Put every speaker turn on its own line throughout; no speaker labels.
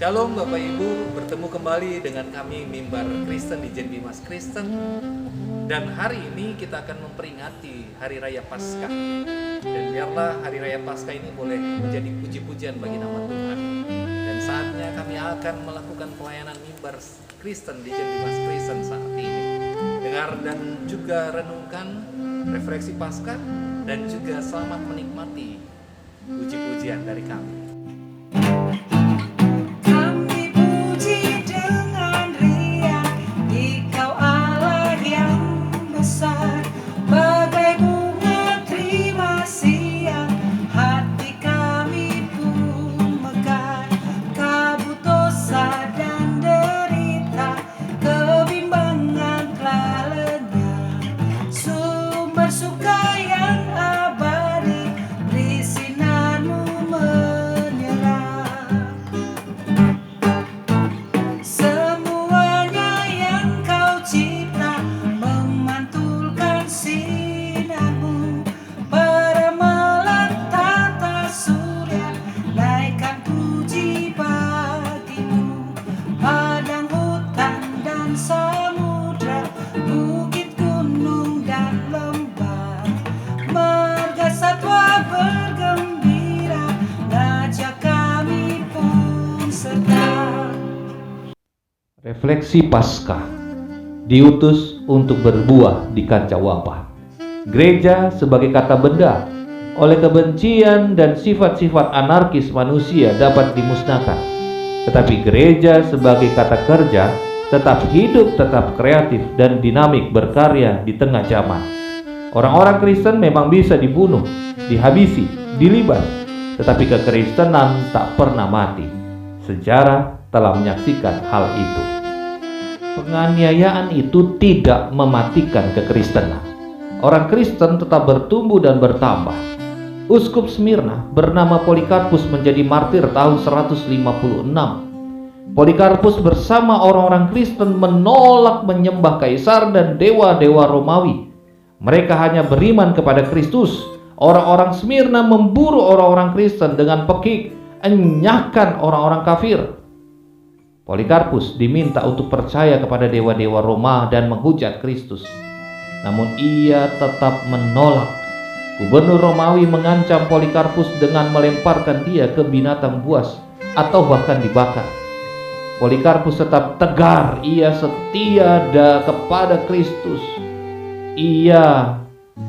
Shalom Bapak Ibu, bertemu kembali dengan kami Mimbar Kristen di Jen Bimas Kristen. Dan hari ini kita akan memperingati Hari Raya Paskah. Dan biarlah Hari Raya Paskah ini boleh menjadi puji-pujian bagi nama Tuhan. Dan saatnya kami akan melakukan pelayanan Mimbar Kristen di Jen Bimas Kristen saat ini. Dengar dan juga renungkan refleksi Paskah dan juga selamat menikmati puji-pujian dari kami.
Refleksi Paskah diutus untuk berbuah di kancah wabah. Gereja sebagai kata benda oleh kebencian dan sifat-sifat anarkis manusia dapat dimusnahkan. Tetapi gereja sebagai kata kerja tetap hidup, tetap kreatif dan dinamik berkarya di tengah zaman. Orang-orang Kristen memang bisa dibunuh, dihabisi, dilibas, tetapi kekristenan tak pernah mati. Sejarah telah menyaksikan hal itu. Penganiayaan itu tidak mematikan kekristenan. Orang Kristen tetap bertumbuh dan bertambah. Uskup Smyrna bernama Polikarpus menjadi martir tahun 156. Polikarpus bersama orang-orang Kristen menolak menyembah kaisar dan dewa-dewa Romawi. Mereka hanya beriman kepada Kristus. Orang-orang Smyrna memburu orang-orang Kristen dengan pekik, enyahkan orang-orang kafir. Polikarpus diminta untuk percaya kepada dewa-dewa Roma dan menghujat Kristus. Namun ia tetap menolak. Gubernur Romawi mengancam Polikarpus dengan melemparkan dia ke binatang buas atau bahkan dibakar. Polikarpus tetap tegar, ia setia kepada Kristus. Ia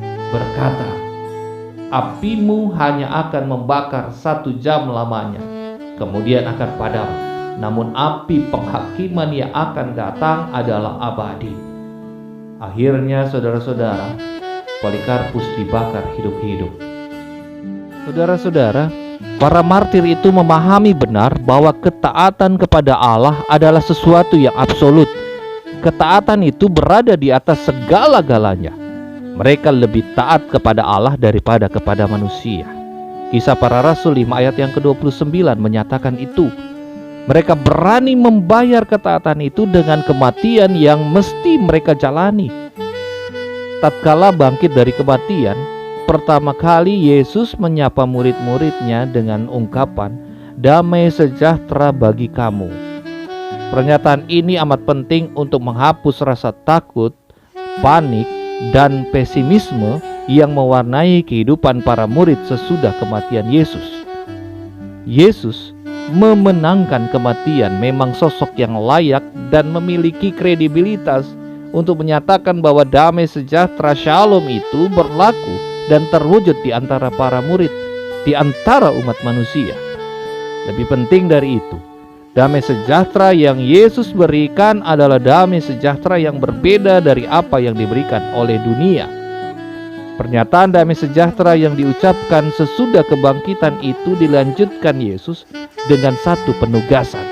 berkata, "Apimu hanya akan membakar 1 jam lamanya, kemudian akan padam. Namun api penghakiman yang akan datang adalah abadi." Akhirnya saudara-saudara, Polikarpus dibakar hidup-hidup. Saudara-saudara, para martir itu memahami benar bahwa ketaatan kepada Allah adalah sesuatu yang absolut. Ketaatan itu berada di atas segala-galanya. Mereka lebih taat kepada Allah daripada kepada manusia. Kisah Para Rasul 5 ayat yang ke-29 menyatakan itu. Mereka berani membayar ketaatan itu dengan kematian yang mesti mereka jalani. Tatkala bangkit dari kematian, pertama kali Yesus menyapa murid-muridnya dengan ungkapan, "Damai sejahtera bagi kamu." Pernyataan ini amat penting untuk menghapus rasa takut, panik, dan pesimisme yang mewarnai kehidupan para murid sesudah kematian Yesus. Yesus memenangkan kematian, memang sosok yang layak dan memiliki kredibilitas untuk menyatakan bahwa damai sejahtera Shalom itu berlaku dan terwujud di antara para murid, di antara umat manusia. Lebih penting dari itu, damai sejahtera yang Yesus berikan adalah damai sejahtera yang berbeda dari apa yang diberikan oleh dunia. Pernyataan damai sejahtera yang diucapkan sesudah kebangkitan itu dilanjutkan Yesus dengan satu penugasan.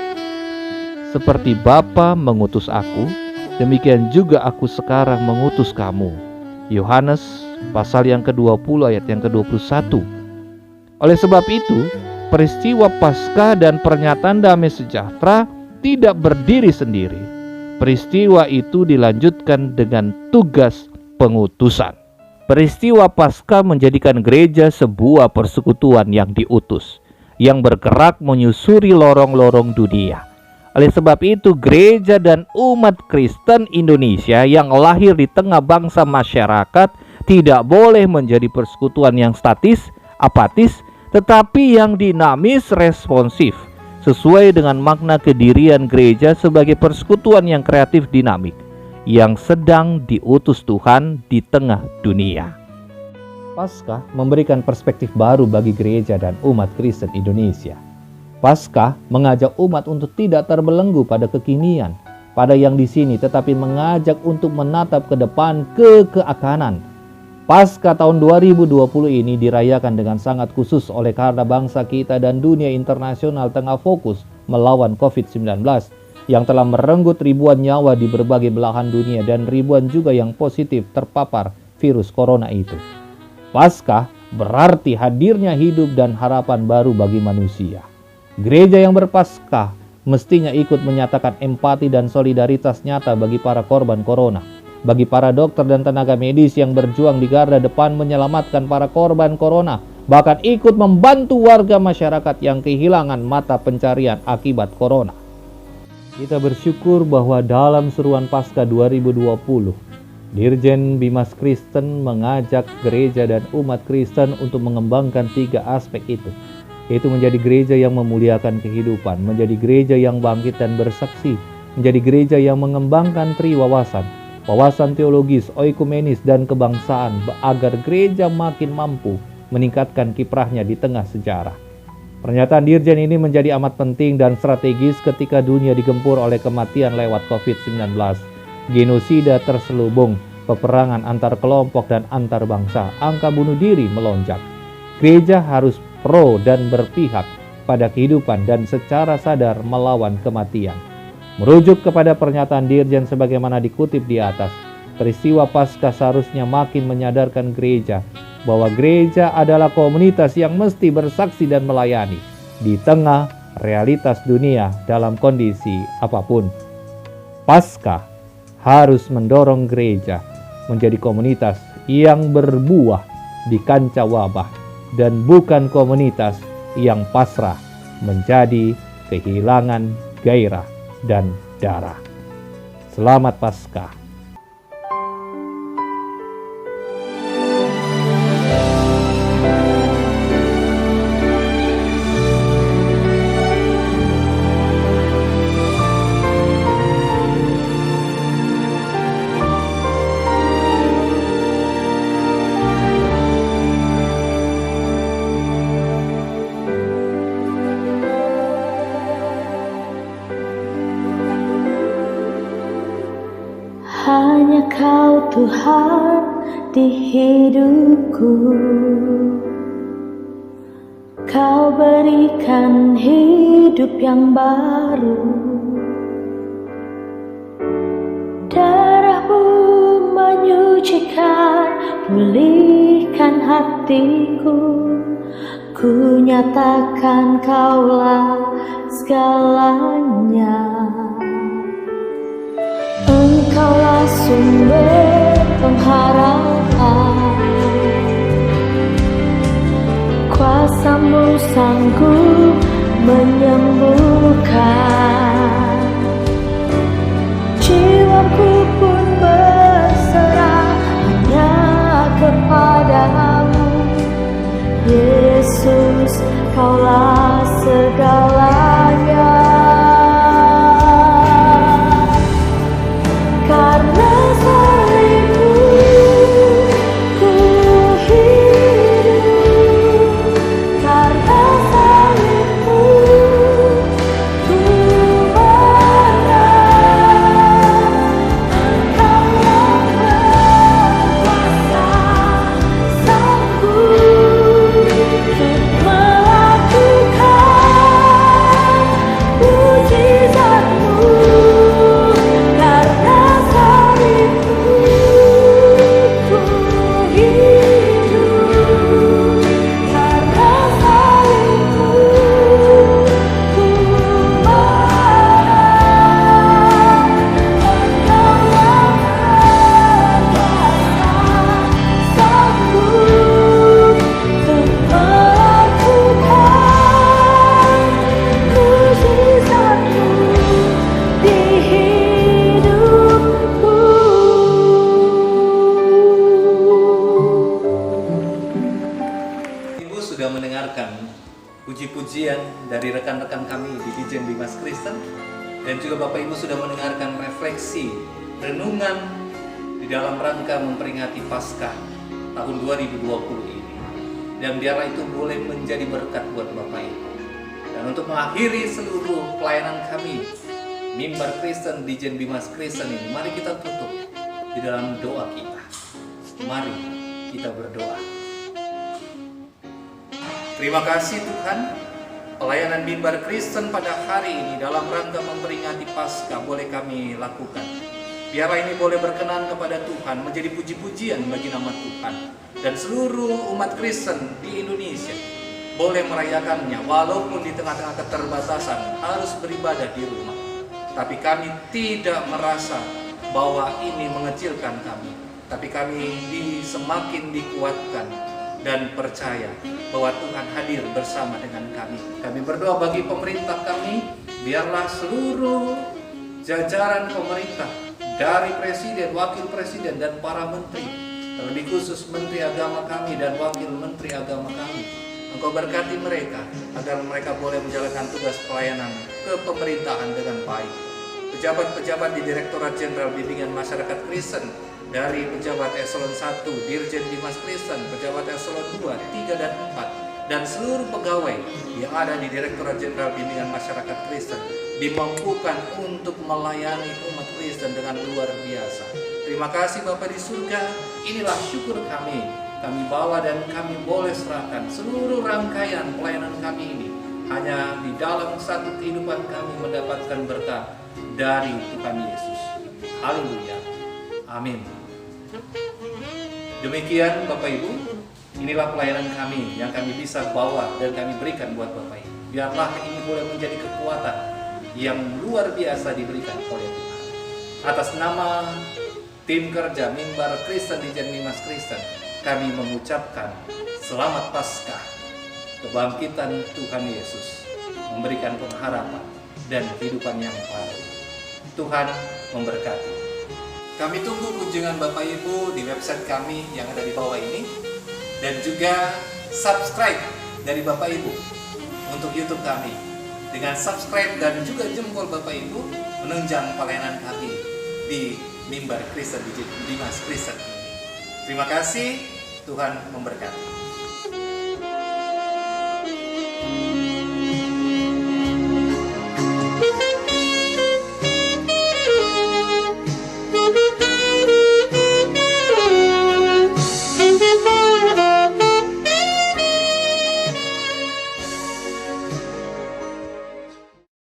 "Seperti Bapa mengutus aku, demikian juga aku sekarang mengutus kamu." Yohanes pasal yang ke-20 ayat yang ke-21. Oleh sebab itu, peristiwa Paskah dan pernyataan damai sejahtera tidak berdiri sendiri. Peristiwa itu dilanjutkan dengan tugas pengutusan. Peristiwa Paskah menjadikan gereja sebuah persekutuan yang diutus. yang bergerak menyusuri lorong-lorong dunia. Oleh sebab itu, gereja dan umat Kristen Indonesia yang lahir di tengah bangsa masyarakat tidak boleh menjadi persekutuan yang statis, apatis, tetapi yang dinamis, responsif, sesuai dengan makna kedirian gereja sebagai persekutuan yang kreatif dinamik, yang sedang diutus Tuhan di tengah dunia. Paskah memberikan perspektif baru bagi gereja dan umat Kristen Indonesia. Paskah mengajak umat untuk tidak terbelenggu pada kekinian, pada yang di sini, tetapi mengajak untuk menatap ke depan, ke keakanan. Paskah tahun 2020 ini dirayakan dengan sangat khusus oleh karena bangsa kita dan dunia internasional tengah fokus melawan COVID-19 yang telah merenggut ribuan nyawa di berbagai belahan dunia dan ribuan juga yang positif terpapar virus corona itu. Paskah berarti hadirnya hidup dan harapan baru bagi manusia. Gereja yang berpaskah mestinya ikut menyatakan empati dan solidaritas nyata bagi para korban corona, bagi para dokter dan tenaga medis yang berjuang di garda depan menyelamatkan para korban corona, bahkan ikut membantu warga masyarakat yang kehilangan mata pencarian akibat corona. Kita bersyukur bahwa dalam seruan Paskah 2020, Dirjen Bimas Kristen mengajak gereja dan umat Kristen untuk mengembangkan 3 aspek itu, yaitu menjadi gereja yang memuliakan kehidupan, menjadi gereja yang bangkit dan bersaksi, menjadi gereja yang mengembangkan triwawasan, wawasan teologis, oikumenis, dan kebangsaan, agar gereja makin mampu meningkatkan kiprahnya di tengah sejarah. Pernyataan Dirjen ini menjadi amat penting dan strategis ketika dunia digempur oleh kematian lewat COVID-19, genosida terselubung, peperangan antar kelompok dan antar bangsa, angka bunuh diri melonjak. Gereja harus pro dan berpihak pada kehidupan dan secara sadar melawan kematian. Merujuk kepada pernyataan Dirjen sebagaimana dikutip di atas, peristiwa Paskah seharusnya makin menyadarkan gereja bahwa gereja adalah komunitas yang mesti bersaksi dan melayani di tengah realitas dunia dalam kondisi apapun. Paskah harus mendorong gereja menjadi komunitas yang berbuah di kancah wabah dan bukan komunitas yang pasrah menjadi kehilangan gairah dan darah. Selamat Paskah.
Hanya Kau Tuhan di hidupku, Kau berikan hidup yang baru. Darah-Mu menyucikan, pulihkan hatiku. Ku nyatakan Kaulah segalanya. Engkaulah sumber pengharapan, kuasa-Mu sanggup menyembuhkan. Jiwaku pun berserah hanya kepada-Mu. Yesus, Kaulah segalanya.
Melakukan
puji-pujian dari rekan-rekan kami di Dijen Bimas Kristen, dan juga Bapak Ibu sudah mendengarkan refleksi renungan di dalam rangka memperingati Paskah tahun 2020 ini. Dan biarlah itu boleh menjadi berkat buat Bapak Ibu. Dan untuk mengakhiri seluruh pelayanan kami Mimbar Kristen Dijen Bimas Kristen ini, mari kita tutup di dalam doa kita. Mari kita berdoa. Terima kasih Tuhan, pelayanan Mimbar Kristen pada hari ini dalam rangka memperingati Paskah boleh kami lakukan. Biarlah ini boleh berkenan kepada Tuhan, menjadi puji-pujian bagi nama Tuhan. Dan seluruh umat Kristen di Indonesia boleh merayakannya walaupun di tengah-tengah keterbatasan harus beribadah di rumah. Tapi kami tidak merasa bahwa ini mengecilkan kami. Tapi kami semakin dikuatkan dan percaya bahwa Tuhan hadir bersama dengan kami. Kami berdoa bagi pemerintah kami, biarlah seluruh jajaran pemerintah dari Presiden, Wakil Presiden, dan para menteri, terlebih khusus Menteri Agama kami dan Wakil Menteri Agama kami, Engkau berkati mereka agar mereka boleh menjalankan tugas pelayanan kepemerintahan dengan baik. Pejabat-pejabat di Direktorat Jenderal Bimbingan Masyarakat Kristen, dari pejabat eselon 1 Dirjen Bimas Kristen, pejabat eselon 2, 3, dan 4, dan seluruh pegawai yang ada di Direktorat Jenderal Bimbingan Masyarakat Kristen dimampukan untuk melayani umat Kristen dengan luar biasa. Terima kasih Bapa di surga, inilah syukur kami bawa dan kami boleh serahkan seluruh rangkaian pelayanan kami ini hanya di dalam satu kehidupan kami mendapatkan berkat dari Tuhan Yesus. Haleluya. Amin. Demikian Bapak Ibu, inilah pelayanan kami yang kami bisa bawa dan kami berikan buat Bapak Ibu. Biarlah ini boleh menjadi kekuatan yang luar biasa diberikan oleh Tuhan. Atas nama tim kerja Mimbar Kristen Dijen Bimas Kristen, kami mengucapkan Selamat Paskah. Kebangkitan Tuhan Yesus memberikan pengharapan dan kehidupan yang baru. Tuhan memberkati. Kami tunggu kunjungan Bapak Ibu di website kami yang ada di bawah ini, dan juga subscribe dari Bapak Ibu untuk YouTube kami. Dengan subscribe dan juga jempol Bapak Ibu menunjang pelayanan kami di Mimbar Kristen Dijen Bimas Kristen ini. Terima kasih, Tuhan memberkati.